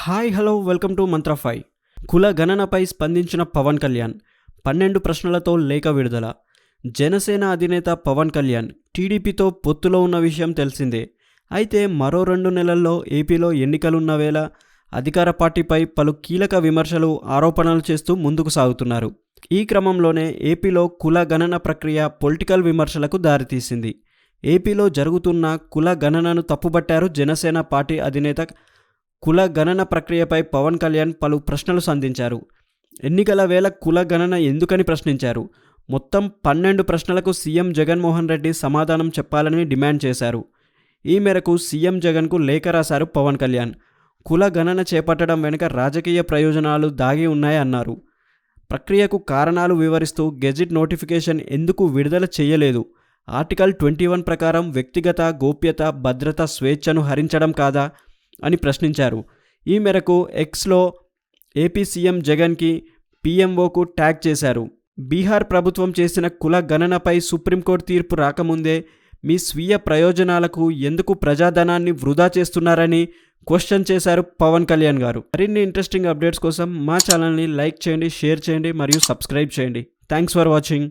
Hi hello welcome to మంత్ర 5. కుల గణనపై స్పందించిన పవన్ కళ్యాణ్ 12 ప్రశ్నలతో లేఖ విడుదల. జనసేన అధినేత పవన్ కళ్యాణ్ టీడీపీతో పొత్తులో ఉన్న విషయం తెలిసిందే. అయితే మరో 2 నెలల్లో ఏపీలో ఎన్నికలున్న వేళ అధికార పార్టీపై పలు కీలక విమర్శలు ఆరోపణలు చేస్తూ ముందుకు సాగుతున్నారు. ఈ క్రమంలోనే ఏపీలో కుల గణన ప్రక్రియ పొలిటికల్ విమర్శలకు దారితీసింది. ఏపీలో జరుగుతున్న కుల గణనను తప్పుబట్టారు జనసేన పార్టీ అధినేత. కుల గణన ప్రక్రియపై పవన్ కళ్యాణ్ పలు ప్రశ్నలు సంధించారు. ఎన్నికల వేళ కుల గణన ఎందుకని ప్రశ్నించారు. మొత్తం 12 ప్రశ్నలకు సీఎం జగన్మోహన్ రెడ్డి సమాధానం చెప్పాలని డిమాండ్ చేశారు. ఈ మేరకు సీఎం జగన్కు లేఖ రాశారు పవన్ కళ్యాణ్. కుల గణన చేపట్టడం వెనుక రాజకీయ ప్రయోజనాలు దాగి ఉన్నాయన్నారు. ప్రక్రియకు కారణాలు వివరిస్తూ గెజిట్ నోటిఫికేషన్ ఎందుకు విడుదల చేయలేదు, ఆర్టికల్ 21 ప్రకారం వ్యక్తిగత గోప్యత, భద్రత, స్వేచ్ఛను హరించడం కాదా అని ప్రశ్నించారు. ఈ మేరకు ఎక్స్లో ఏపీ సీఎం జగన్కి పీఎంఓకు ట్యాగ్ చేశారు. బీహార్ ప్రభుత్వం చేసిన కుల గణనపై సుప్రీంకోర్టు తీర్పు రాకముందే మీ స్వీయ ప్రయోజనాలకు ఎందుకు ప్రజాధనాన్ని వృధా చేస్తున్నారని క్వశ్చన్ చేశారు పవన్ కళ్యాణ్ గారు. మరిన్ని ఇంట్రెస్టింగ్ అప్డేట్స్ కోసం మా ఛానల్ని లైక్ చేయండి, షేర్ చేయండి మరియు సబ్స్క్రైబ్ చేయండి. Thanks for watching.